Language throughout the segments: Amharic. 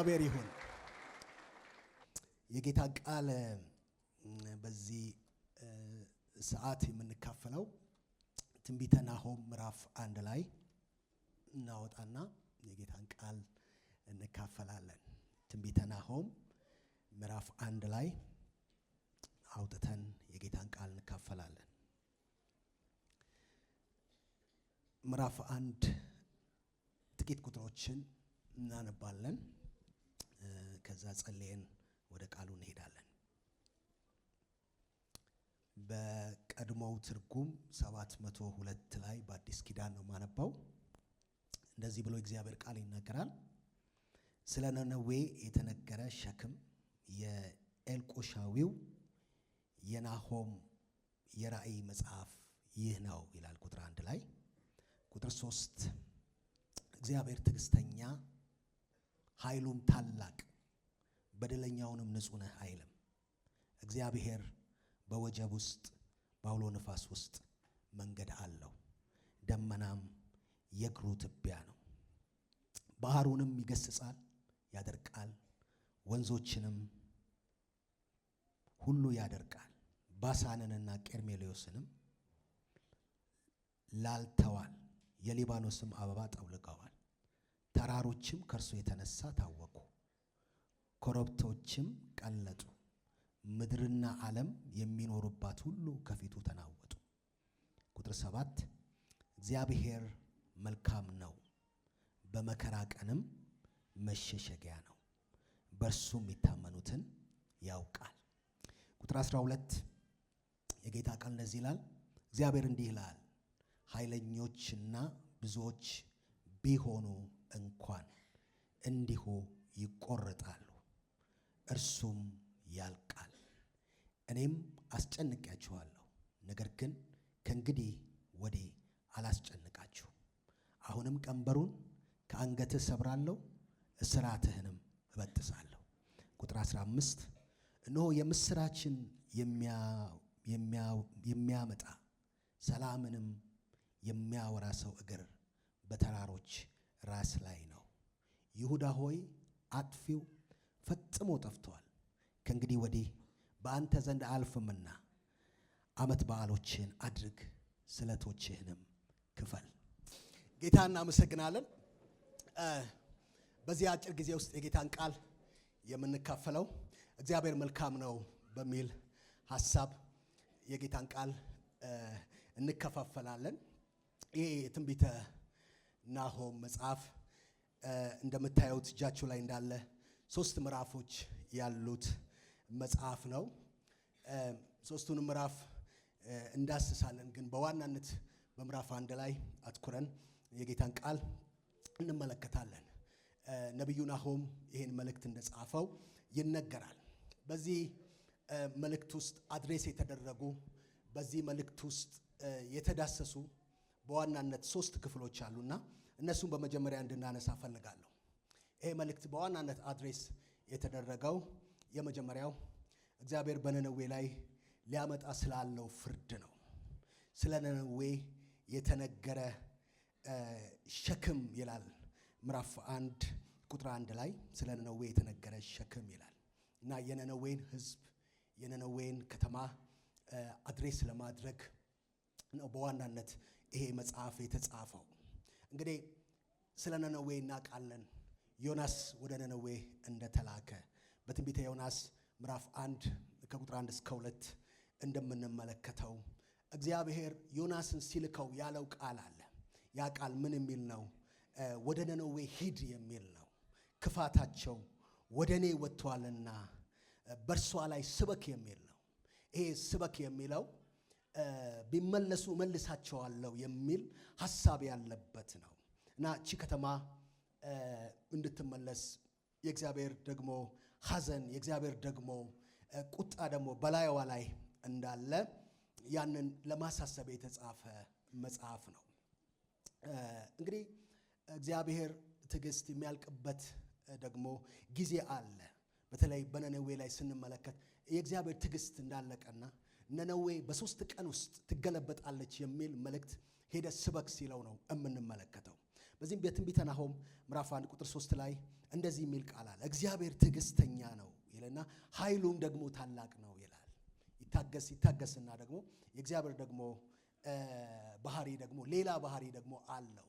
ለእግዚአብሔር ይሁን። የጌታ ቃል በዚህ ሰዓት የምንካፈለው ትንቢተ ናሆም ምዕራፍ 1 ላይ እናወጣና የጌታን ቃል እንካፈላለን። ትንቢተ ናሆም ምዕራፍ 1 ላይ አውጥተን የጌታን ቃል እንካፈላለን። ምዕራፍ 1 ጥቂት ቁጥሮችን እናነባለን። ከዛ ጸልየን ወደ ቃሉ እንሄዳለን። በቀድሞው ትርጉም 702 ላይ በአዲስ ኪዳን ነው ማነባው። እንደዚህ ብሎ እግዚአብሔር ቃል ይናገራል። ስለ ነነዌ የተነገረ ሸክም የኤልቆሻዊው የናሆም የራእይ መጽሐፍ ይህ ነው ይላል ቁጥር 1 ላይ። ቁጥር 3 እግዚአብሔር ትዕግስተኛ ኃይሉም ታላቅ በደለኛውንም ንጹህ ነህ አይልም። እግዚአብሔር በወጀብ ውስጥ በአውሎ ነፋስ ውስጥ መንገድ አለው፣ ደመናም የእግሩ ትቢያ ነው። ባህሩንም ይገስጻል ያደርቃል፣ ወንዞችንም ሁሉ ያደርቃል። ባሳንንና ቀርሜሎስንም ላልተዋል፣ የሊባኖስም አበባ ጠውልገዋል። ተራሮችም ከእርሱ የተነሳ ታወቁ፣ ኮረብቶችም ቀለጡ። ምድርና ዓለም የሚኖሩባት ሁሉ ከፊቱ ተናወጡ። ቁጥር 7 እግዚአብሔር መልካም ነው፣ በመከራ ቀንም መሸሸጊያ ነው፣ በእርሱም የሚታመኑትን ያውቃል። ቁጥር 12 የጌታ ቃል እንደዚህ ይላል። እግዚአብሔር እንዲህ ይላል፣ ኃይለኞችና ብዙዎች ቢሆኑ እንኳን እንዲሁ ይቆረጣሉ፣ እርሱም ያልቃል። እኔም አስጨንቃችኋለሁ፣ ነገር ግን ከእንግዲህ ወዲህ አላስጨንቃችሁም። አሁንም ቀንበሩን ከአንገትህ ሰብራለሁ፣ እስራትህንም እበጥሳለሁ። ቁጥር 15 እነሆ የምስራችን የሚያመጣ ሰላምንም የሚያወራ ሰው እግር በተራሮች ራስ ላይ ነው። ይሁዳ ሆይ አጥፊው ፈጽሞ ጠፍቷል፣ ከእንግዲህ ወዲህ በአንተ ዘንድ አያልፍምና ዓመት በዓሎችን አድርግ፣ ስለቶችህንም ክፈል። ጌታ እናመሰግናለን። በዚህ አጭር ጊዜ ውስጥ የጌታን ቃል የምንካፈለው እግዚአብሔር መልካም ነው በሚል ሐሳብ የጌታን ቃል እንከፋፈላለን። ይሄ የትንቢተ ናሆም መጽሐፍ እንደምታዩት እጃችሁ ላይ እንዳለ 3 ምዕራፎች ያሉት መጽሐፍ ነው። ሶስቱንም ምዕራፍ እንዳስሳለን፣ ግን በዋናነት በምዕራፍ 1 ላይ አትኩረን የጌታን ቃል እንመለከታለን። ነቢዩ ናሆም ይህን መልእክት እንደጻፈው ይነገራል። በዚህ መልእክት ውስጥ አድሬስ የተደረጉ በዚህ መልእክት ውስጥ የተዳሰሱ በዋናነት 3 ክፍሎች አሉና እነሱን በመጀመሪያ እንድናነሳ ፈልጋለሁ። ይሄ መልእክት በዋናነት አድሬስ የተደረገው የመጀመሪያው እግዚአብሔር በነነዌ ላይ ሊያመጣ ስላለው ፍርድ ነው። ስለ ነነዌ የተነገረ ሸክም ይላል ምዕራፍ 1 ቁጥር 1 ላይ ስለ ነነዌ የተነገረ ሸክም ይላል እና የነነዌን ሕዝብ የነነዌን ከተማ አድሬስ ለማድረግ ነው በዋናነት ይሄ መጽሐፍ የተጻፈው። እንግዲህ ስለ ነነዌ እናውቃለን። ዮናስ ወደ ነነዌ እንደተላከ በትንቢተ ዮናስ ምዕራፍ 1 ከቁጥር 1 እስከ 2 እንደምንመለከተው እግዚአብሔር ዮናስን ሲልከው ያለው ቃል አለ። ያ ቃል ምን የሚል ነው? ወደ ነነዌ ሂድ የሚል ነው። ክፋታቸው ወደ እኔ ወጥቷልና በእርሷ ላይ ስበክ የሚል ነው። ይሄ ስበክ የሚለው ቢመለሱ መልሳቸዋለሁ የሚል ሐሳብ ያለበት ነው እና እቺ ከተማ እንድትመለስ የእግዚአብሔር ደግሞ ሐዘን የእግዚአብሔር ደግሞ ቁጣ ደግሞ በላይዋ ላይ እንዳለ ያንን ለማሳሰብ የተጻፈ መጽሐፍ ነው። እንግዲህ እግዚአብሔር ትዕግስት የሚያልቅበት ደግሞ ጊዜ አለ። በተለይ በነነዌ ላይ ስንመለከት የእግዚአብሔር ትዕግስት እንዳለቀና ነነዌ በ3 ቀን ውስጥ ትገለበጣለች የሚል መልእክት ሄደ ስበክ ሲለው ነው የምንመለከተው። በዚህም በትንቢተ ናሆም ምዕራፍ 1 ቁጥር 3 ላይ እንደዚህ የሚል ቃል አለ። እግዚአብሔር ትዕግስተኛ ነው ይልና ኃይሉም ደግሞ ታላቅ ነው ይላል። ይታገስና ደግሞ የእግዚአብሔር ደግሞ ባህሪ ደግሞ ሌላ ባህሪ ደግሞ አለው።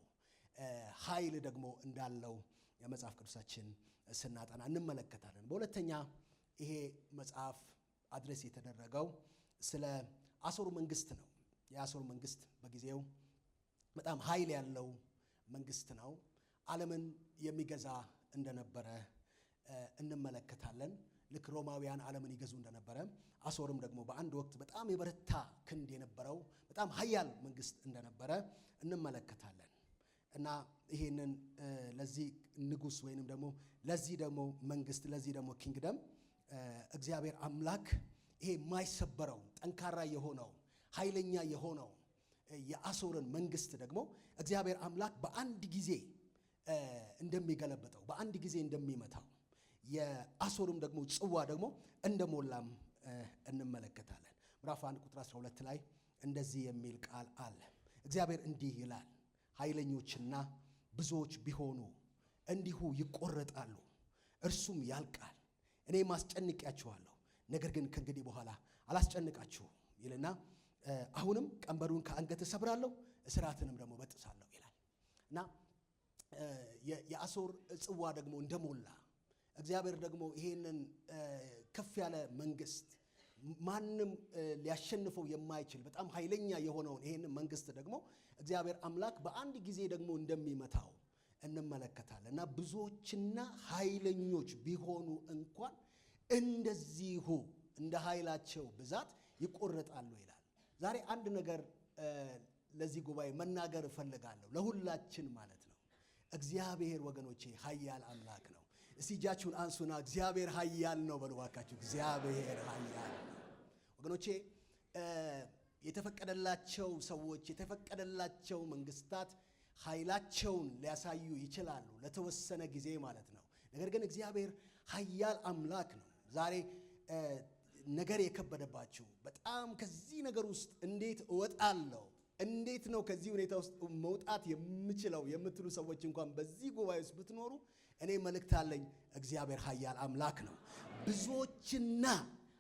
ኃይል ደግሞ እንዳለው የመጽሐፍ ቅዱሳችን ስናጠና እንመለከታለን። በሁለተኛ ይሄ መጽሐፍ አድሬስ የተደረገው ስለ አሦር መንግስት ነው። የአሦር መንግስት በጊዜው በጣም ኃይል ያለው መንግስት ነው። ዓለምን የሚገዛ እንደነበረ እንመለከታለን። ልክ ሮማውያን ዓለምን ይገዙ እንደነበረ አሦርም ደግሞ በአንድ ወቅት በጣም የበረታ ክንድ የነበረው በጣም ኃያል መንግስት እንደነበረ እንመለከታለን። እና ይሄንን ለዚህ ንጉስ ወይንም ደግሞ ለዚህ ደግሞ መንግስት ለዚህ ደግሞ ኪንግደም እግዚአብሔር አምላክ ይሄ የማይሰበረው ጠንካራ የሆነው ኃይለኛ የሆነው የአሦርን መንግስት ደግሞ እግዚአብሔር አምላክ በአንድ ጊዜ እንደሚገለብጠው በአንድ ጊዜ እንደሚመታው የአሦርም ደግሞ ጽዋ ደግሞ እንደሞላም እንመለከታለን። ምዕራፍ 1 ቁጥር 12 ላይ እንደዚህ የሚል ቃል አለ። እግዚአብሔር እንዲህ ይላል፣ ኃይለኞችና ብዙዎች ቢሆኑ እንዲሁ ይቆረጣሉ፣ እርሱም ያልቃል። እኔ ማስጨንቂያችኋለሁ፣ ነገር ግን ከእንግዲህ በኋላ አላስጨንቃችሁም ይልና አሁንም ቀንበሩን ከአንገት እሰብራለሁ፣ እስራትንም ደግሞ በጥሳለሁ ይላል። እና የአሦር ጽዋ ደግሞ እንደሞላ እግዚአብሔር ደግሞ ይሄንን ከፍ ያለ መንግስት ማንም ሊያሸንፈው የማይችል በጣም ኃይለኛ የሆነውን ይሄንን መንግስት ደግሞ እግዚአብሔር አምላክ በአንድ ጊዜ ደግሞ እንደሚመታው እንመለከታለን። እና ብዙዎችና ኃይለኞች ቢሆኑ እንኳን እንደዚሁ እንደ ኃይላቸው ብዛት ይቆረጣሉ ይላል። ዛሬ አንድ ነገር ለዚህ ጉባኤ መናገር እፈልጋለሁ፣ ለሁላችን ማለት ነው። እግዚአብሔር ወገኖቼ ኃያል አምላክ ነው። እስቲ እጃችሁን አንሱና እግዚአብሔር ኃያል ነው በሉ እባካችሁ። እግዚአብሔር ኃያል ነው ወገኖቼ። የተፈቀደላቸው ሰዎች የተፈቀደላቸው መንግስታት ኃይላቸውን ሊያሳዩ ይችላሉ ለተወሰነ ጊዜ ማለት ነው። ነገር ግን እግዚአብሔር ኃያል አምላክ ነው። ዛሬ ነገር የከበደባችሁ በጣም ከዚህ ነገር ውስጥ እንዴት እወጣለሁ፣ እንዴት ነው ከዚህ ሁኔታ ውስጥ መውጣት የምችለው የምትሉ ሰዎች እንኳን በዚህ ጉባኤ ውስጥ ብትኖሩ እኔ መልእክት አለኝ። እግዚአብሔር ኃያል አምላክ ነው። ብዙዎችና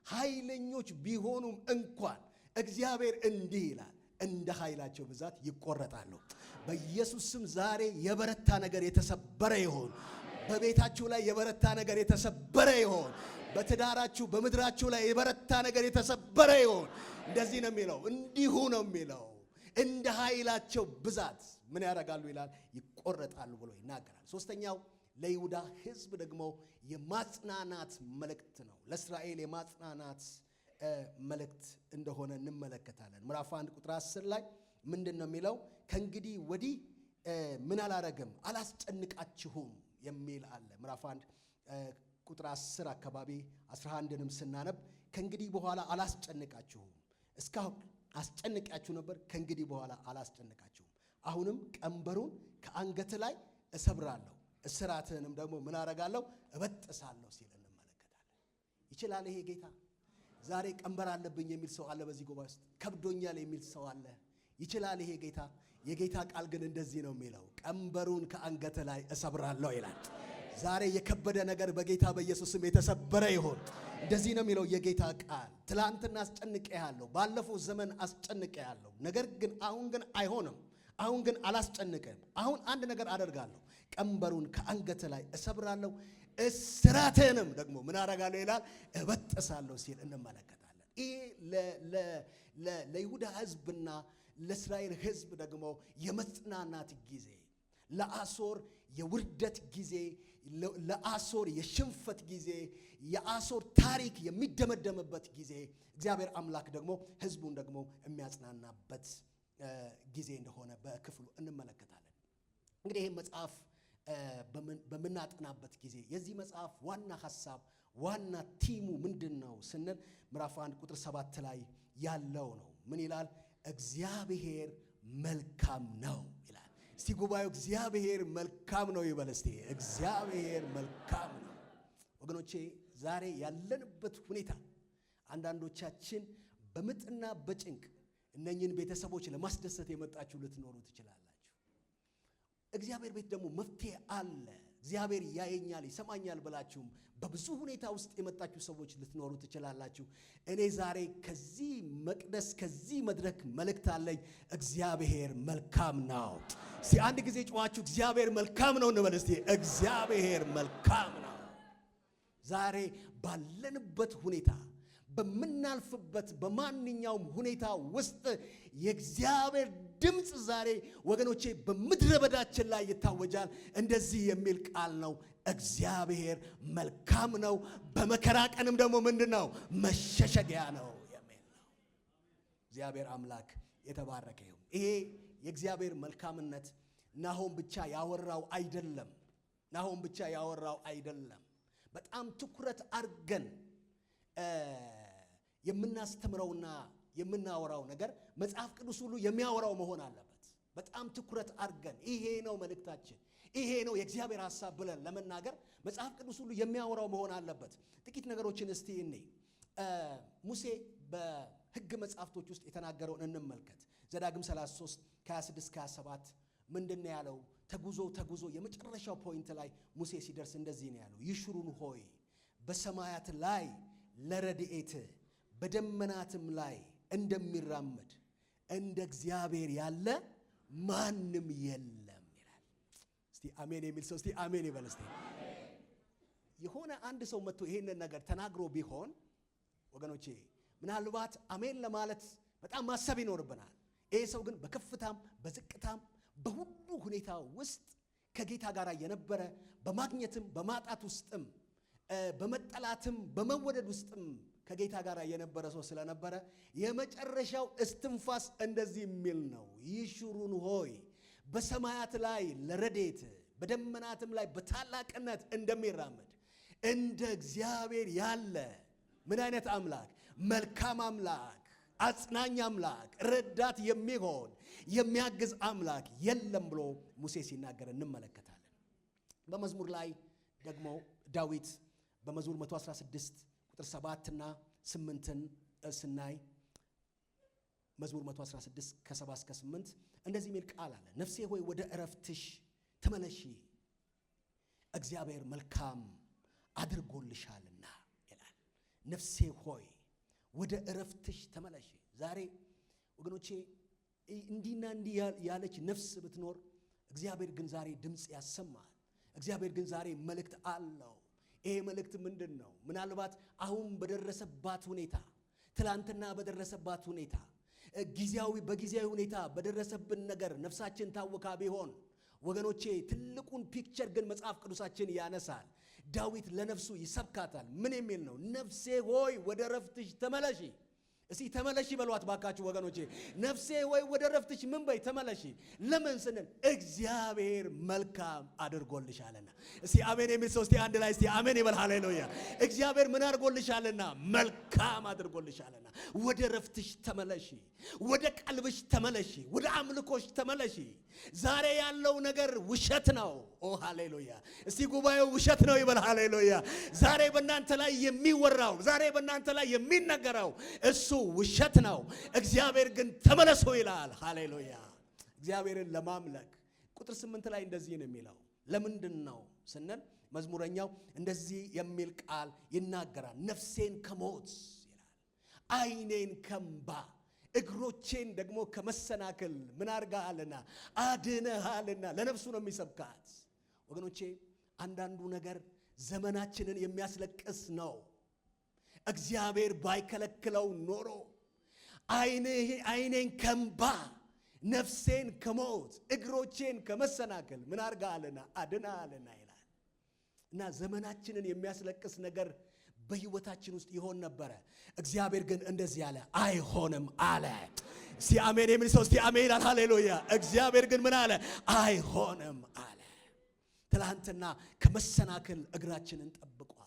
ኃይለኞች ቢሆኑም እንኳን እግዚአብሔር እንዲህ ይላል፣ እንደ ኃይላቸው ብዛት ይቆረጣሉ። በኢየሱስ ስም ዛሬ የበረታ ነገር የተሰበረ ይሆን። በቤታችሁ ላይ የበረታ ነገር የተሰበረ ይሆን። በትዳራችሁ በምድራችሁ ላይ የበረታ ነገር የተሰበረ ይሆን። እንደዚህ ነው የሚለው፣ እንዲሁ ነው የሚለው። እንደ ኃይላቸው ብዛት ምን ያደርጋሉ ይላል? ይቆረጣሉ ብሎ ይናገራል። ሶስተኛው ለይሁዳ ሕዝብ ደግሞ የማጽናናት መልእክት ነው። ለእስራኤል የማጽናናት መልእክት እንደሆነ እንመለከታለን። ምዕራፍ 1 ቁጥር 10 ላይ ምንድን ነው የሚለው? ከእንግዲህ ወዲህ ምን አላረግም አላስጨንቃችሁም የሚል አለ። ምዕራፍ 1 ቁጥር 10 አካባቢ 11ንም ስናነብ ከእንግዲህ በኋላ አላስጨንቃችሁም፣ እስካሁን አስጨንቃችሁ ነበር፣ ከእንግዲህ በኋላ አላስጨንቃችሁም፣ አሁንም ቀንበሩን ከአንገት ላይ እሰብራለሁ፣ እስራትህንም ደግሞ ምን አረጋለሁ? እበጥሳለሁ ሲል እንመለከታለን። ይችላል ይሄ ጌታ። ዛሬ ቀንበር አለብኝ የሚል ሰው አለ በዚህ ጉባኤ ውስጥ፣ ከብዶኛል የሚል ሰው አለ። ይችላል ይሄ ጌታ። የጌታ ቃል ግን እንደዚህ ነው የሚለው፣ ቀንበሩን ከአንገት ላይ እሰብራለሁ ይላል። ዛሬ የከበደ ነገር በጌታ በኢየሱስም የተሰበረ ይሆን። እንደዚህ ነው የሚለው የጌታ ቃል። ትላንትና አስጨንቄሃለሁ፣ ባለፈው ዘመን አስጨንቄሃለሁ፣ ነገር ግን አሁን ግን አይሆንም፣ አሁን ግን አላስጨንቅም። አሁን አንድ ነገር አደርጋለሁ፣ ቀንበሩን ከአንገት ላይ እሰብራለሁ፣ እስራትህንም ደግሞ ምን አደርጋለሁ ይላል? እበጥሳለሁ ሲል እንመለከታለን። ይህ ለይሁዳ ሕዝብና ለእስራኤል ሕዝብ ደግሞ የመጽናናት ጊዜ፣ ለአሦር የውርደት ጊዜ፣ ለአሦር የሽንፈት ጊዜ፣ የአሦር ታሪክ የሚደመደምበት ጊዜ፣ እግዚአብሔር አምላክ ደግሞ ሕዝቡን ደግሞ የሚያጽናናበት ጊዜ እንደሆነ በክፍሉ እንመለከታለን። እንግዲህ ይህ መጽሐፍ በምናጠናበት ጊዜ የዚህ መጽሐፍ ዋና ሐሳብ ዋና ቲሙ ምንድን ነው ስንል ምዕራፍ 1 ቁጥር 7 ላይ ያለው ነው። ምን ይላል? እግዚአብሔር መልካም ነው ይላል። እስቲ ጉባኤው እግዚአብሔር መልካም ነው ይበል እስቲ። እግዚአብሔር መልካም ነው። ወገኖቼ ዛሬ ያለንበት ሁኔታ አንዳንዶቻችን በምጥና በጭንቅ እነኝን ቤተሰቦች ለማስደሰት የመጣችሁ ልትኖሩ ትችላላችሁ። እግዚአብሔር ቤት ደግሞ መፍትሄ አለ። እግዚአብሔር ያየኛል ይሰማኛል ብላችሁም በብዙ ሁኔታ ውስጥ የመጣችሁ ሰዎች ልትኖሩ ትችላላችሁ። እኔ ዛሬ ከዚህ መቅደስ ከዚህ መድረክ መልእክት አለኝ። እግዚአብሔር መልካም ነው። እስቲ አንድ ጊዜ ጮኻችሁ እግዚአብሔር መልካም ነው እንበል እስቲ። እግዚአብሔር መልካም ነው። ዛሬ ባለንበት ሁኔታ በምናልፍበት በማንኛውም ሁኔታ ውስጥ የእግዚአብሔር ድምፅ ዛሬ ወገኖቼ በምድረ በዳችን ላይ ይታወጃል። እንደዚህ የሚል ቃል ነው፣ እግዚአብሔር መልካም ነው፣ በመከራ ቀንም ደግሞ ምንድነው? መሸሸጊያ ነው የሚል ነው። እግዚአብሔር አምላክ የተባረከ ይሁን። ይሄ የእግዚአብሔር መልካምነት ናሆም ብቻ ያወራው አይደለም። ናሆም ብቻ ያወራው አይደለም። በጣም ትኩረት አድርገን የምናስተምረውና የምናወራው ነገር መጽሐፍ ቅዱስ ሁሉ የሚያወራው መሆን አለበት። በጣም ትኩረት አድርገን ይሄ ነው መልእክታችን፣ ይሄ ነው የእግዚአብሔር ሐሳብ ብለን ለመናገር መጽሐፍ ቅዱስ ሁሉ የሚያወራው መሆን አለበት። ጥቂት ነገሮችን እስቲ እኔ ሙሴ በሕግ መጽሐፍቶች ውስጥ የተናገረውን እንመልከት። ዘዳግም 33 ከ26 ከ27 ምንድነው ያለው? ተጉዞ የመጨረሻው ፖይንት ላይ ሙሴ ሲደርስ እንደዚህ ነው ያለው። ይሹሩን ሆይ በሰማያት ላይ ለረድኤት በደመናትም ላይ እንደሚራመድ እንደ እግዚአብሔር ያለ ማንም የለም ይላል። እስቲ አሜን የሚል ሰው እስቲ አሜን ይበል እስቲ። የሆነ አንድ ሰው መጥቶ ይሄንን ነገር ተናግሮ ቢሆን ወገኖቼ ምናልባት አሜን ለማለት በጣም ማሰብ ይኖርብናል። ይሄ ሰው ግን በከፍታም በዝቅታም በሁሉ ሁኔታ ውስጥ ከጌታ ጋር የነበረ በማግኘትም በማጣት ውስጥም በመጠላትም በመወደድ ውስጥም ከጌታ ጋር የነበረ ሰው ስለነበረ የመጨረሻው እስትንፋስ እንደዚህ የሚል ነው። ይሹሩን ሆይ በሰማያት ላይ ለረድኤት በደመናትም ላይ በታላቅነት እንደሚራመድ እንደ እግዚአብሔር ያለ ምን አይነት አምላክ? መልካም አምላክ፣ አጽናኝ አምላክ፣ ረዳት የሚሆን የሚያግዝ አምላክ የለም ብሎ ሙሴ ሲናገር እንመለከታለን። በመዝሙር ላይ ደግሞ ዳዊት በመዝሙር 116 ቁጥር 7 እና 8ን ስናይ መዝሙር 116 ከ7 እስከ 8 እንደዚህ የሚል ቃል አለ። ነፍሴ ሆይ ወደ እረፍትሽ ተመለሺ፣ እግዚአብሔር መልካም አድርጎልሻልና ይላል። ነፍሴ ሆይ ወደ እረፍትሽ ተመለሺ። ዛሬ ወገኖቼ እንዲና እንዲህ ያለች ነፍስ ብትኖር እግዚአብሔር ግን ዛሬ ድምፅ ያሰማል። እግዚአብሔር ግን ዛሬ መልእክት አለው። ይሄ መልእክት ምንድን ነው? ምናልባት አሁን በደረሰባት ሁኔታ፣ ትላንትና በደረሰባት ሁኔታ፣ በጊዜያዊ ሁኔታ በደረሰብን ነገር ነፍሳችን ታወካ ቢሆን ወገኖቼ ትልቁን ፒክቸር ግን መጽሐፍ ቅዱሳችን ያነሳል። ዳዊት ለነፍሱ ይሰብካታል። ምን የሚል ነው? ነፍሴ ሆይ ወደ ረፍትሽ ተመለሺ። እስቲ ተመለሺ በሏት ባካችሁ ወገኖቼ። ነፍሴ ሆይ ወደ ረፍትሽ ምን በይ? ተመለሺ። ለምን ስንል እግዚአብሔር መልካም አድርጎልሻልና። እስቲ አሜን የሚል ሰው እስቲ አንድ ላይ እስቲ አሜን ይበል። ሃሌሉያ። እግዚአብሔር ምን አድርጎልሻልና? መልካም አድርጎልሻልና። ወደ ረፍትሽ ተመለሺ፣ ወደ ቀልብሽ ተመለሺ፣ ወደ አምልኮሽ ተመለሺ። ዛሬ ያለው ነገር ውሸት ነው። ኦ ሃሌሉያ። እስቲ ጉባኤው ውሸት ነው ይበል። ሃሌሉያ። ዛሬ በእናንተ ላይ የሚወራው፣ ዛሬ በእናንተ ላይ የሚነገረው እሱ ውሸት ነው። እግዚአብሔር ግን ተመለሱ ይላል። ሃሌሉያ። እግዚአብሔርን ለማምለክ ቁጥር 8 ላይ እንደዚህ ነው የሚለው። ለምንድን ነው ስንል መዝሙረኛው እንደዚህ የሚል ቃል ይናገራል። ነፍሴን ከሞት ይላል፣ ዓይኔን ከእንባ እግሮቼን ደግሞ ከመሰናክል ምን አድርገሃልና? አድነሃልና። ለነፍሱ ነው የሚሰብካት ወገኖቼ። አንዳንዱ ነገር ዘመናችንን የሚያስለቅስ ነው። እግዚአብሔር ባይከለክለው ኖሮ ዓይኔን ከእንባ ነፍሴን ከሞት እግሮቼን ከመሰናክል ምን አድርገሃልና? አድነሃልና ይላል። እና ዘመናችንን የሚያስለቅስ ነገር በህይወታችን ውስጥ ይሆን ነበረ። እግዚአብሔር ግን እንደዚህ አለ፣ አይሆንም አለ። እስቲ አሜን የሚል ሰው እስቲ አሜን ይላል። ሃሌሉያ። እግዚአብሔር ግን ምን አለ? አይሆንም አለ። ትላንትና ከመሰናክል እግራችንን ጠብቋል።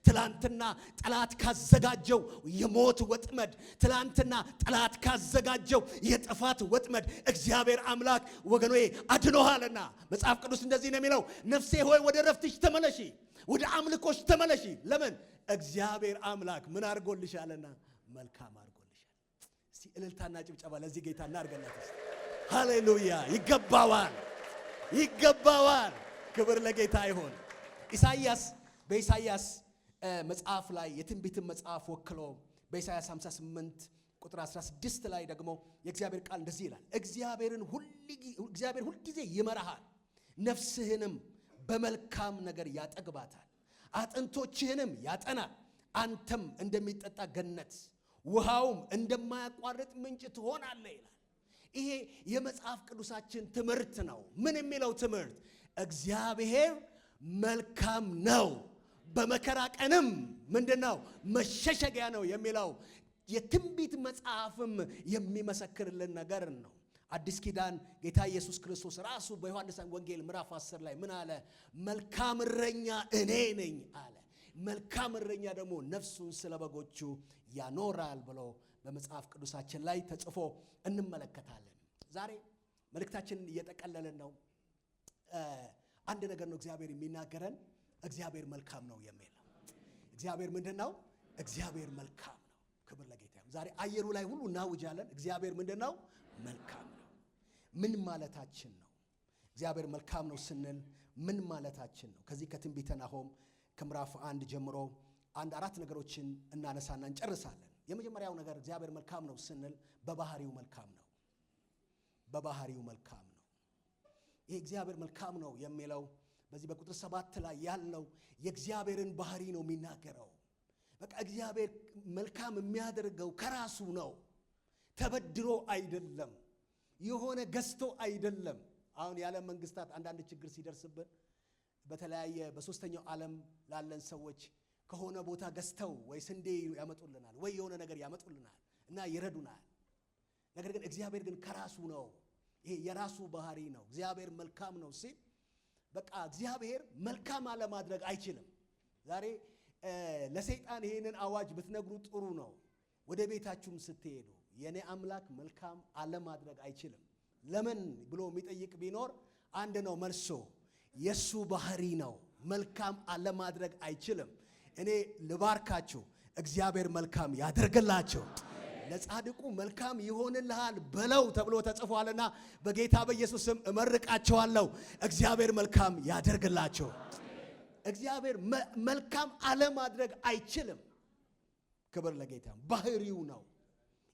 ትላንትና ጠላት ካዘጋጀው የሞት ወጥመድ፣ ትላንትና ጠላት ካዘጋጀው የጥፋት ወጥመድ እግዚአብሔር አምላክ ወገኖዬ አድኖሃልና። መጽሐፍ ቅዱስ እንደዚህ ነው የሚለው፣ ነፍሴ ሆይ ወደ ረፍትሽ ተመለሺ፣ ወደ አምልኮሽ ተመለሺ። ለምን? እግዚአብሔር አምላክ ምን አድርጎልሻልና? መልካም አድርጎልሻል። እስቲ እልልታና ጭብጨባ ለዚህ ጌታ እናድርገለት። ሃሌሉያ። ይገባዋል። ይገባዋል። ክብር ለጌታ ይሁን። በኢሳይያስ መጽሐፍ ላይ የትንቢትን መጽሐፍ ወክሎ በኢሳይያስ 58 ቁጥር 16 ላይ ደግሞ የእግዚአብሔር ቃል እንደዚህ ይላል። እግዚአብሔር ሁልጊዜ ይመራሃል፣ ነፍስህንም በመልካም ነገር ያጠግባታል፣ አጥንቶችህንም ያጠናል። አንተም እንደሚጠጣ ገነት ውሃውም እንደማያቋርጥ ምንጭ ትሆናለህ ይላል። ይሄ የመጽሐፍ ቅዱሳችን ትምህርት ነው። ምን የሚለው ትምህርት? እግዚአብሔር መልካም ነው፣ በመከራ ቀንም ምንድነው? መሸሸጊያ ነው የሚለው የትንቢት መጽሐፍም የሚመሰክርልን ነገር ነው። አዲስ ኪዳን ጌታ ኢየሱስ ክርስቶስ ራሱ በዮሐንስ ወንጌል ምዕራፍ 10 ላይ ምን አለ? መልካም እረኛ እኔ ነኝ አለ። መልካም እረኛ ደግሞ ነፍሱን ስለ በጎቹ ያኖራል ብሎ በመጽሐፍ ቅዱሳችን ላይ ተጽፎ እንመለከታለን። ዛሬ መልእክታችንን እየጠቀለልን ነው። አንድ ነገር ነው እግዚአብሔር የሚናገረን፣ እግዚአብሔር መልካም ነው የሚል ነው። እግዚአብሔር ምንድነው? እግዚአብሔር መልካም ነው። ክብር ለጌታ ይሁን። ዛሬ አየሩ ላይ ሁሉ እናውጃለን፣ እግዚአብሔር ምንድነው? መልካም ነው። ምን ማለታችን ነው? እግዚአብሔር መልካም ነው ስንል ምን ማለታችን ነው? ከዚህ ከትንቢተ ናሆም ከምዕራፍ 1 ጀምሮ አራት ነገሮችን እናነሳና እንጨርሳለን። የመጀመሪያው ነገር እግዚአብሔር መልካም ነው ስንል በባህሪው መልካም ነው። በባህሪው መልካም ነው። ይሄ እግዚአብሔር መልካም ነው የሚለው በዚህ በቁጥር 7 ላይ ያለው የእግዚአብሔርን ባህሪ ነው የሚናገረው። በቃ እግዚአብሔር መልካም የሚያደርገው ከራሱ ነው። ተበድሮ አይደለም፣ የሆነ ገዝቶ አይደለም። አሁን የዓለም መንግስታት አንዳንድ ችግር ሲደርስብን በተለያየ በሶስተኛው ዓለም ላለን ሰዎች ከሆነ ቦታ ገዝተው ወይ ስንዴ ያመጡልናል ወይ የሆነ ነገር ያመጡልናል እና ይረዱናል። ነገር ግን እግዚአብሔር ግን ከራሱ ነው። ይሄ የራሱ ባህሪ ነው። እግዚአብሔር መልካም ነው ሲል በቃ እግዚአብሔር መልካም አለማድረግ አይችልም። ዛሬ ለሰይጣን ይሄንን አዋጅ ብትነግሩ ጥሩ ነው። ወደ ቤታችሁም ስትሄዱ የኔ አምላክ መልካም አለማድረግ አይችልም። ለምን ብሎ የሚጠይቅ ቢኖር አንድ ነው መልሶ፣ የሱ ባህሪ ነው። መልካም አለማድረግ አይችልም። እኔ ልባርካችሁ፣ እግዚአብሔር መልካም ያደርግላችሁ። ለጻድቁ መልካም ይሆንልሃል በለው ተብሎ ተጽፏልና በጌታ በኢየሱስ ስም እመርቃቸዋለሁ። እግዚአብሔር መልካም ያደርግላችሁ። እግዚአብሔር መልካም አለማድረግ አይችልም። ክብር ለጌታ። ባህሪው ነው፣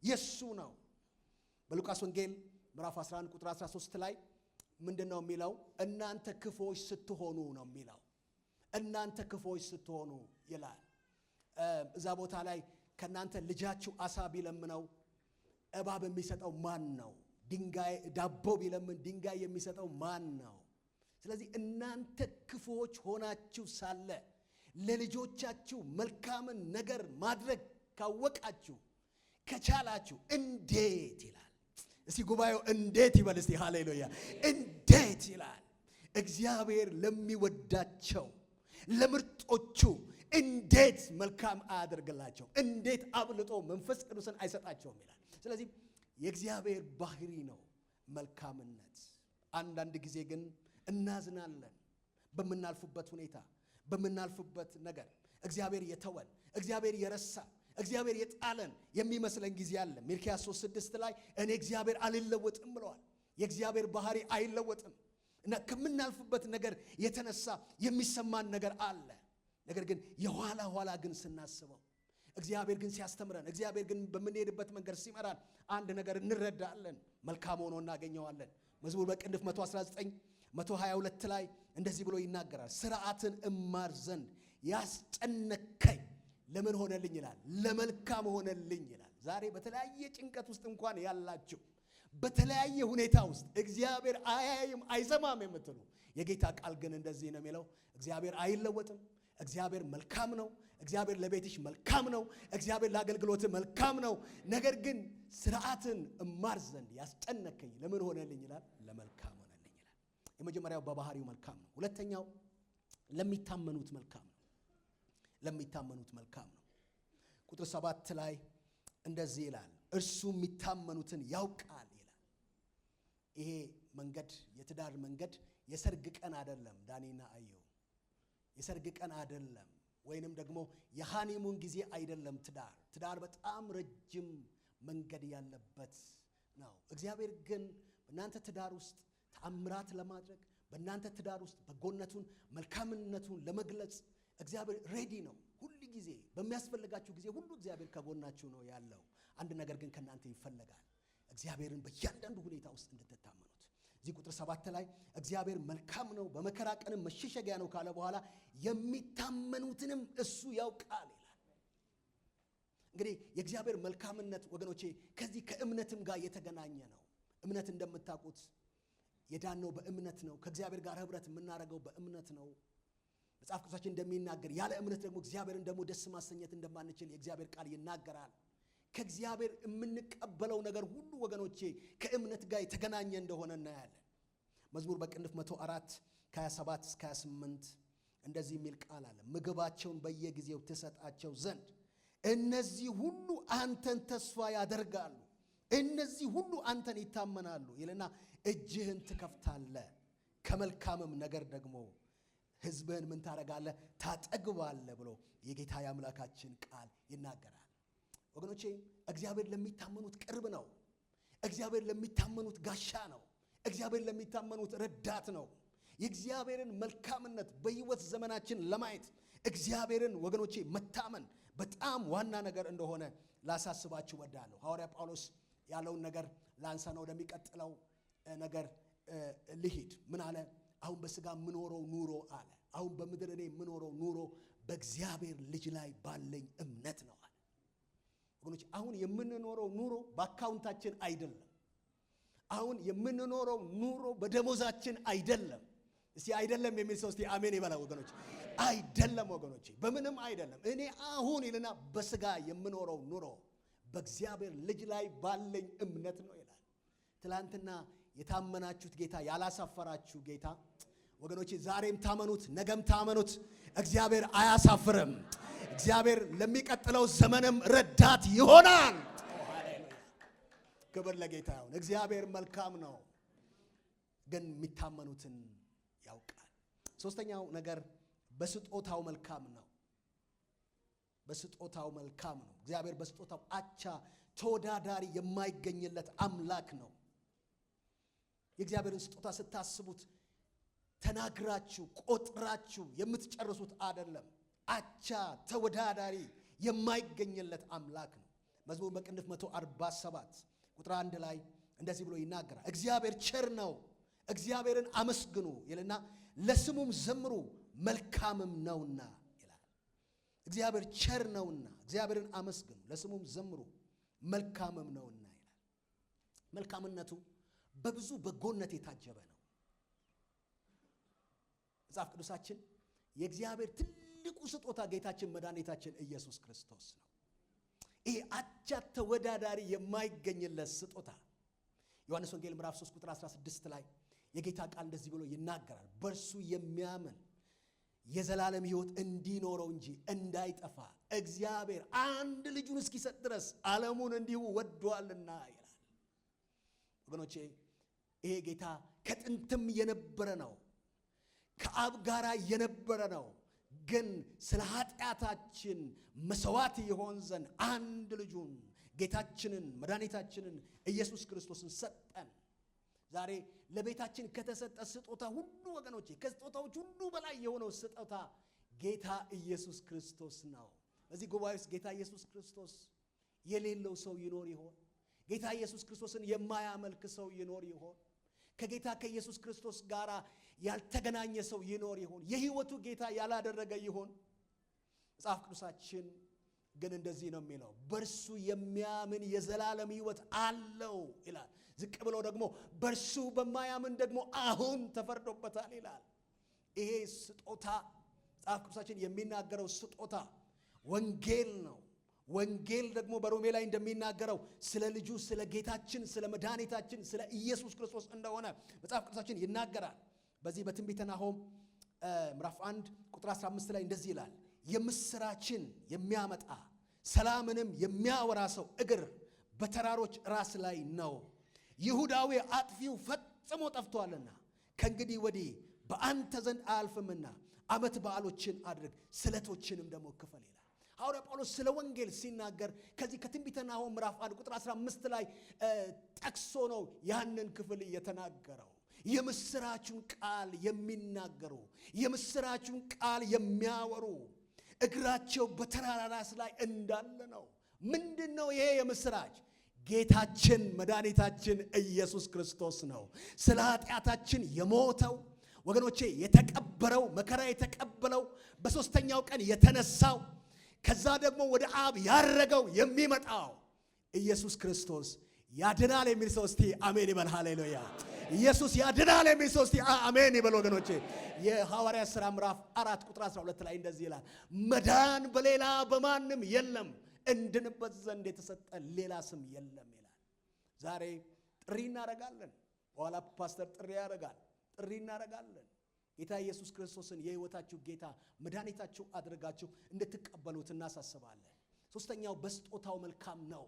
የሱ ነው። በሉቃስ ወንጌል ምዕራፍ 11 ቁጥር 13 ላይ ምንድነው የሚለው? እናንተ ክፎች ስትሆኑ ነው የሚለው። እናንተ ክፎች ስትሆኑ ይላል። እዛ ቦታ ላይ ከናንተ ልጃችሁ አሳ ቢለምነው እባብ የሚሰጠው ማን ነው? ድንጋይ ዳቦ ቢለምን ድንጋይ የሚሰጠው ማን ነው? ስለዚህ እናንተ ክፉዎች ሆናችሁ ሳለ ለልጆቻችሁ መልካምን ነገር ማድረግ ካወቃችሁ ከቻላችሁ እንዴት ይላል። እስቲ ጉባኤው እንዴት ይበል እስቲ። ሃሌሉያ! እንዴት ይላል። እግዚአብሔር ለሚወዳቸው ለምርጦቹ እንዴት መልካም አያደርግላቸው? እንዴት አብልጦ መንፈስ ቅዱስን አይሰጣቸውም ይላል። ስለዚህ የእግዚአብሔር ባህሪ ነው መልካምነት። አንዳንድ ጊዜ ግን እናዝናለን በምናልፍበት ሁኔታ፣ በምናልፍበት ነገር። እግዚአብሔር የተወን፣ እግዚአብሔር የረሳ፣ እግዚአብሔር የጣለን የሚመስለን ጊዜ አለ። ሚልክያስ 3:6 ላይ እኔ እግዚአብሔር አልለወጥም ብለዋል። የእግዚአብሔር ባህሪ አይለወጥም እና ከምናልፍበት ነገር የተነሳ የሚሰማን ነገር አለ። ነገር ግን የኋላ ኋላ ግን ስናስበው፣ እግዚአብሔር ግን ሲያስተምረን፣ እግዚአብሔር ግን በምንሄድበት መንገድ ሲመራን አንድ ነገር እንረዳለን፣ መልካም ሆኖ እናገኘዋለን። መዝሙር በቅንፍ 119 122 ላይ እንደዚህ ብሎ ይናገራል። ሥርዓትን እማር ዘንድ ያስጨነከኝ ለምን ሆነልኝ ይላል? ለመልካም ሆነልኝ ይላል። ዛሬ በተለያየ ጭንቀት ውስጥ እንኳን ያላችሁ፣ በተለያየ ሁኔታ ውስጥ እግዚአብሔር አያይም አይሰማም የምትሉ፣ የጌታ ቃል ግን እንደዚህ ነው የሚለው፣ እግዚአብሔር አይለወጥም። እግዚአብሔር መልካም ነው። እግዚአብሔር ለቤትሽ መልካም ነው። እግዚአብሔር ለአገልግሎት መልካም ነው። ነገር ግን ሥርዓትን እማር ዘንድ ያስጨነከኝ ለምን ሆነልኝ ይላል? ለመልካም ሆነልኝ ይላል። የመጀመሪያው በባህሪው መልካም ነው። ሁለተኛው ለሚታመኑት መልካም ነው። ለሚታመኑት መልካም ነው። ቁጥር 7 ላይ እንደዚህ ይላል፣ እርሱ የሚታመኑትን ያውቃል ይላል። ይሄ መንገድ የትዳር መንገድ የሰርግ ቀን አይደለም። ዳኒና አየው የሰርግ ቀን አይደለም፣ ወይንም ደግሞ የሃኒሙን ጊዜ አይደለም። ትዳር በጣም ረጅም መንገድ ያለበት ነው። እግዚአብሔር ግን በእናንተ ትዳር ውስጥ ተአምራት ለማድረግ በእናንተ ትዳር ውስጥ በጎነቱን መልካምነቱን ለመግለጽ እግዚአብሔር ሬዲ ነው። ሁሉ ጊዜ በሚያስፈልጋችሁ ጊዜ ሁሉ እግዚአብሔር ከጎናችሁ ነው ያለው። አንድ ነገር ግን ከናንተ ይፈልጋል፣ እግዚአብሔርን በእያንዳንዱ ሁኔታ ውስጥ እንድትታመኑት። እዚህ ቁጥር 7 ላይ እግዚአብሔር መልካም ነው በመከራ ቀንም መሸሸጊያ ነው ካለ በኋላ የሚታመኑትንም እሱ ያውቃል ይላል። እንግዲህ የእግዚአብሔር መልካምነት ወገኖቼ ከዚህ ከእምነትም ጋር የተገናኘ ነው። እምነት እንደምታውቁት የዳነው በእምነት ነው። ከእግዚአብሔር ጋር ህብረት የምናደርገው በእምነት ነው። መጽሐፍ ቅዱሳችን እንደሚናገር ያለ እምነት ደግሞ እግዚአብሔርን ደግሞ ደስ ማሰኘት እንደማንችል የእግዚአብሔር ቃል ይናገራል። ከእግዚአብሔር የምንቀበለው ነገር ሁሉ ወገኖቼ ከእምነት ጋር የተገናኘ እንደሆነ እናያለን። መዝሙር በቅንፍ 104 ከ27 እስከ 28 እንደዚህ የሚል ቃል አለ። ምግባቸውን በየጊዜው ትሰጣቸው ዘንድ እነዚህ ሁሉ አንተን ተስፋ ያደርጋሉ፣ እነዚህ ሁሉ አንተን ይታመናሉ ይልና እጅህን ትከፍታለህ፣ ከመልካምም ነገር ደግሞ ህዝብህን ምን ታረጋለህ? ታጠግባለህ ብሎ የጌታ የአምላካችን ቃል ይናገራል። ወገኖቼ እግዚአብሔር ለሚታመኑት ቅርብ ነው። እግዚአብሔር ለሚታመኑት ጋሻ ነው። እግዚአብሔር ለሚታመኑት ረዳት ነው። የእግዚአብሔርን መልካምነት በህይወት ዘመናችን ለማየት እግዚአብሔርን ወገኖቼ መታመን በጣም ዋና ነገር እንደሆነ ላሳስባችሁ ወዳለሁ። ሐዋርያ ጳውሎስ ያለውን ነገር ላንሳ ነው ወደሚቀጥለው ነገር ልሂድ። ምን አለ? አሁን በስጋ የምኖረው ኑሮ አለ፣ አሁን በምድር እኔ የምኖረው ኑሮ በእግዚአብሔር ልጅ ላይ ባለኝ እምነት ነው አለ። ወገኖች አሁን የምንኖረው ኑሮ በአካውንታችን አይደለም። አሁን የምንኖረው ኑሮ በደሞዛችን አይደለም። እስቲ አይደለም የሚል ሰው እስቲ አሜን ይበላ ወገኖች። አይደለም ወገኖች፣ በምንም አይደለም። እኔ አሁን ይልና በስጋ የምኖረው ኑሮ በእግዚአብሔር ልጅ ላይ ባለኝ እምነት ነው ይላል። ትላንትና የታመናችሁት ጌታ ያላሳፈራችሁ ጌታ ወገኖቼ ዛሬም ታመኑት፣ ነገም ታመኑት። እግዚአብሔር አያሳፍርም። እግዚአብሔር ለሚቀጥለው ዘመንም ረዳት ይሆናል። ክብር ለጌታ ይሁን። እግዚአብሔር መልካም ነው፣ ግን የሚታመኑትን ያውቃል። ሶስተኛው ነገር በስጦታው መልካም ነው። በስጦታው መልካም ነው። እግዚአብሔር በስጦታው አቻ ተወዳዳሪ የማይገኝለት አምላክ ነው። የእግዚአብሔርን ስጦታ ስታስቡት ተናግራችሁ ቆጥራችሁ የምትጨርሱት አይደለም። አቻ ተወዳዳሪ የማይገኝለት አምላክ ነው። መዝሙር በቅንፍ 147 ቁጥር 1 ላይ እንደዚህ ብሎ ይናገራል። እግዚአብሔር ቸር ነው፣ እግዚአብሔርን አመስግኑ ይልና ለስሙም ዘምሩ መልካምም ነውና ይላል። እግዚአብሔር ቸር ነውና እግዚአብሔርን አመስግኑ፣ ለስሙም ዘምሩ መልካምም ነውና ይላል። መልካምነቱ በብዙ በጎነት የታጀበ ነው። መጽሐፍ ቅዱሳችን የእግዚአብሔር ትልቁ ስጦታ ጌታችን መድኃኒታችን ኢየሱስ ክርስቶስ ነው። ይሄ አቻ ተወዳዳሪ የማይገኝለት ስጦታ ዮሐንስ ወንጌል ምዕራፍ 3 ቁጥር 16 ላይ የጌታ ቃል እንደዚህ ብሎ ይናገራል። በእርሱ የሚያምን የዘላለም ሕይወት እንዲኖረው እንጂ እንዳይጠፋ እግዚአብሔር አንድ ልጁን እስኪሰጥ ድረስ ዓለሙን እንዲሁ ወዷልና ይላል። ወገኖቼ ይሄ ጌታ ከጥንትም የነበረ ነው፣ ከአብ ጋር የነበረ ነው። ግን ስለ ኃጢአታችን መስዋዕት ይሆን ዘንድ አንድ ልጁን ጌታችንን መድኃኒታችንን ኢየሱስ ክርስቶስን ሰጠን። ዛሬ ለቤታችን ከተሰጠ ስጦታ ሁሉ ወገኖቼ ከስጦታዎች ሁሉ በላይ የሆነው ስጦታ ጌታ ኢየሱስ ክርስቶስ ነው። በዚህ ጉባኤ ውስጥ ጌታ ኢየሱስ ክርስቶስ የሌለው ሰው ይኖር ይሆን? ጌታ ኢየሱስ ክርስቶስን የማያመልክ ሰው ይኖር ይሆን? ከጌታ ከኢየሱስ ክርስቶስ ጋር ያልተገናኘ ሰው ይኖር ይሆን? የህይወቱ ጌታ ያላደረገ ይሆን? መጽሐፍ ቅዱሳችን ግን እንደዚህ ነው የሚለው፣ በእርሱ የሚያምን የዘላለም ህይወት አለው ይላል። ዝቅ ብሎ ደግሞ በእርሱ በማያምን ደግሞ አሁን ተፈርዶበታል ይላል። ይሄ ስጦታ መጽሐፍ ቅዱሳችን የሚናገረው ስጦታ ወንጌል ነው። ወንጌል ደግሞ በሮሜ ላይ እንደሚናገረው ስለ ልጁ ስለ ጌታችን ስለ መድኃኒታችን ስለ ኢየሱስ ክርስቶስ እንደሆነ መጽሐፍ ቅዱሳችን ይናገራል። በዚህ በትንቢተ ናሆም ምዕራፍ 1 ቁጥር 15 ላይ እንደዚህ ይላል፣ የምስራችን የሚያመጣ ሰላምንም የሚያወራ ሰው እግር በተራሮች ራስ ላይ ነው። ይሁዳዊ አጥፊው ፈጽሞ ጠፍቷልና ከእንግዲህ ወዲህ በአንተ ዘንድ አያልፍምና ዓመት በዓሎችን አድርግ፣ ስለቶችንም ደግሞ ክፈል ይላል። ሐዋርያ ጳውሎስ ስለ ወንጌል ሲናገር ከዚህ ከትንቢተ ናሆም ምዕራፍ 1 ቁጥር 15 ላይ ጠቅሶ ነው ያንን ክፍል የተናገረው። የምስራቹን ቃል የሚናገሩ የምስራቹን ቃል የሚያወሩ እግራቸው በተራራ ራስ ላይ እንዳለ ነው። ምንድነው ይሄ የምስራች? ጌታችን መድኃኒታችን ኢየሱስ ክርስቶስ ነው። ስለ ኃጢአታችን የሞተው ወገኖቼ፣ የተቀበረው፣ መከራ የተቀበለው፣ በሶስተኛው ቀን የተነሳው፣ ከዛ ደግሞ ወደ አብ ያረገው የሚመጣው ኢየሱስ ክርስቶስ ያድናል የሚል ሰው እስቲ አሜን ይበል። ሃሌሉያ! ኢየሱስ ያድናል የሚል ሰው እስቲ አሜን ይበል። ወገኖቼ የሐዋርያት ሥራ ምዕራፍ 4 ቁጥር 12 ላይ እንደዚህ ይላል፣ መዳን በሌላ በማንም የለም፣ እንድንበት ዘንድ የተሰጠ ሌላ ስም የለም ይላል። ዛሬ ጥሪ እናደርጋለን። በኋላ ፓስተር ጥሪ ያደርጋል። ጥሪ እናደርጋለን። ጌታ ኢየሱስ ክርስቶስን የሕይወታችሁ ጌታ መድኃኒታችሁ አድርጋችሁ እንድትቀበሉት እናሳስባለን። ሶስተኛው በስጦታው መልካም ነው።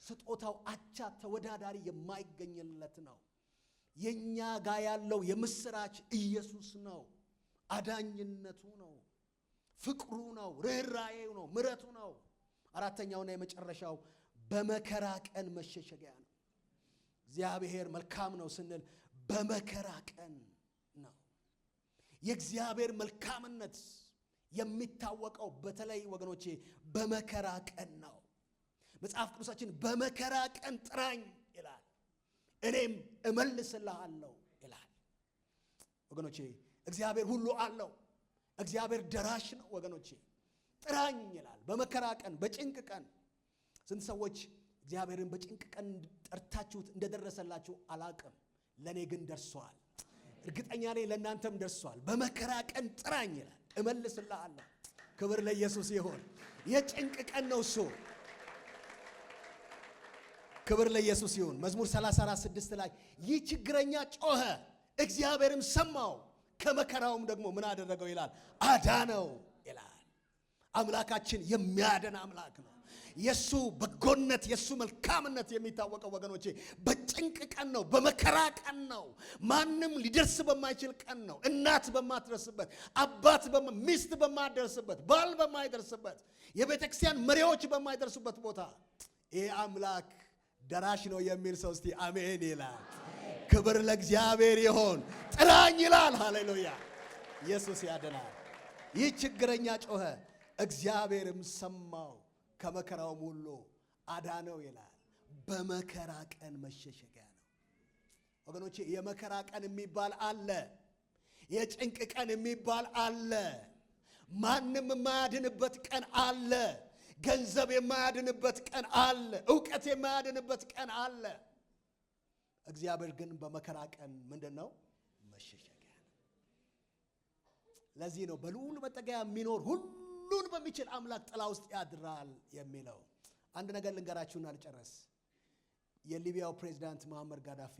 ስጦታው አቻ ተወዳዳሪ የማይገኝለት ነው። የኛ ጋር ያለው የምስራች ኢየሱስ ነው። አዳኝነቱ ነው፣ ፍቅሩ ነው፣ ርኅራኄው ነው፣ ምሕረቱ ነው። አራተኛውና የመጨረሻው በመከራ ቀን መሸሸጊያ ነው። እግዚአብሔር መልካም ነው ስንል በመከራ ቀን ነው። የእግዚአብሔር መልካምነት የሚታወቀው በተለይ ወገኖቼ በመከራ ቀን ነው። መጽሐፍ ቅዱሳችን በመከራ ቀን ጥራኝ ይላል፣ እኔም እመልስልሃለሁ ይላል። ወገኖቼ እግዚአብሔር ሁሉ አለው። እግዚአብሔር ደራሽ ነው። ወገኖቼ ጥራኝ ይላል በመከራ ቀን፣ በጭንቅ ቀን። ስንት ሰዎች እግዚአብሔርን በጭንቅ ቀን ጠርታችሁት እንደደረሰላችሁ አላቅም። ለኔ ግን ደርሷል። እርግጠኛ ነኝ ለእናንተም ደርሷል። በመከራ ቀን ጥራኝ ይላል፣ እመልስልሃለሁ። ክብር ለኢየሱስ ይሁን። የጭንቅ ቀን ነው እሱ። ክብር ለኢየሱስ ይሁን። መዝሙር 34:6 ላይ ይህ ችግረኛ ጮኸ፣ እግዚአብሔርም ሰማው፣ ከመከራውም ደግሞ ምን አደረገው ይላል? አዳነው ይላል። አምላካችን የሚያድን አምላክ ነው። የሱ በጎነት የሱ መልካምነት የሚታወቀው ወገኖቼ በጭንቅ ቀን ነው፣ በመከራ ቀን ነው። ማንም ሊደርስ በማይችል ቀን ነው። እናት በማትደርስበት፣ አባት ሚስት በማትደርስበት፣ ባል በማይደርስበት፣ የቤተ ክርስቲያን መሪዎች በማይደርሱበት ቦታ ይህ አምላክ ደራሽ ነው የሚል ሰው እስቲ አሜን ይላል። ክብር ለእግዚአብሔር ይሁን። ጥራኝ ይላል። ሃሌሉያ! ኢየሱስ ያድናል። ይህ ችግረኛ ጮኸ፣ እግዚአብሔርም ሰማው፣ ከመከራውም ሁሉ አዳነው ይላል። በመከራ ቀን መሸሸጊያ ነው። ወገኖቼ የመከራ ቀን የሚባል አለ። የጭንቅ ቀን የሚባል አለ። ማንም የማያድንበት ቀን አለ። ገንዘብ የማያድንበት ቀን አለ። ዕውቀት የማያድንበት ቀን አለ። እግዚአብሔር ግን በመከራ ቀን ምንድነው? መሸሸጊያ ነው። ለዚህ ነው በልዑል መጠጊያ የሚኖር ሁሉን በሚችል አምላክ ጥላ ውስጥ ያድራል የሚለው። አንድ ነገር ልንገራችሁና ልጨርስ። የሊቢያው ፕሬዝዳንት ሙአመር ጋዳፊ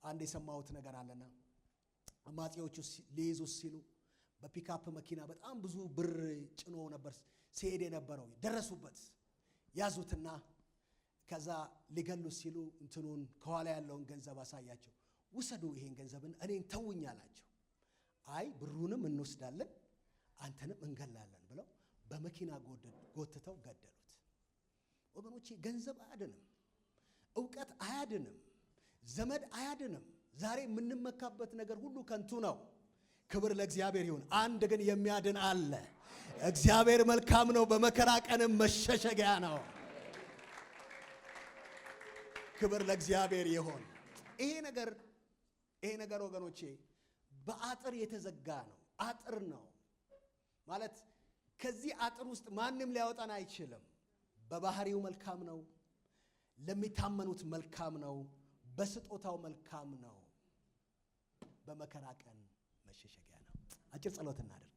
አንድ የሰማሁት ነገር አለና አማጺዎቹ ሊይዙ ሲሉ በፒካፕ መኪና በጣም ብዙ ብር ጭኖ ነበር ሲሄድ የነበረው። ደረሱበት፣ ያዙትና ከዛ ሊገሉ ሲሉ እንትኑን ከኋላ ያለውን ገንዘብ አሳያቸው። ውሰዱ ይሄን ገንዘብን እኔን ተውኝ አላቸው። አይ ብሩንም እንወስዳለን አንተንም እንገላለን ብለው በመኪና ጎትተው ገደሉት። ወገኖቼ ገንዘብ አያድንም፣ ዕውቀት አያድንም፣ ዘመድ አያድንም። ዛሬ የምንመካበት ነገር ሁሉ ከንቱ ነው። ክብር ለእግዚአብሔር ይሁን። አንድ ግን የሚያድን አለ። እግዚአብሔር መልካም ነው፣ በመከራ ቀንም መሸሸጊያ ነው። ክብር ለእግዚአብሔር ይሁን። ይሄ ነገር ወገኖቼ በአጥር የተዘጋ ነው። አጥር ነው ማለት ከዚህ አጥር ውስጥ ማንም ሊያወጣን አይችልም። በባህሪው መልካም ነው፣ ለሚታመኑት መልካም ነው፣ በስጦታው መልካም ነው። በመከራ ቀን መሸሸጊያ ነው። አጭር ጸሎት እናድርግ።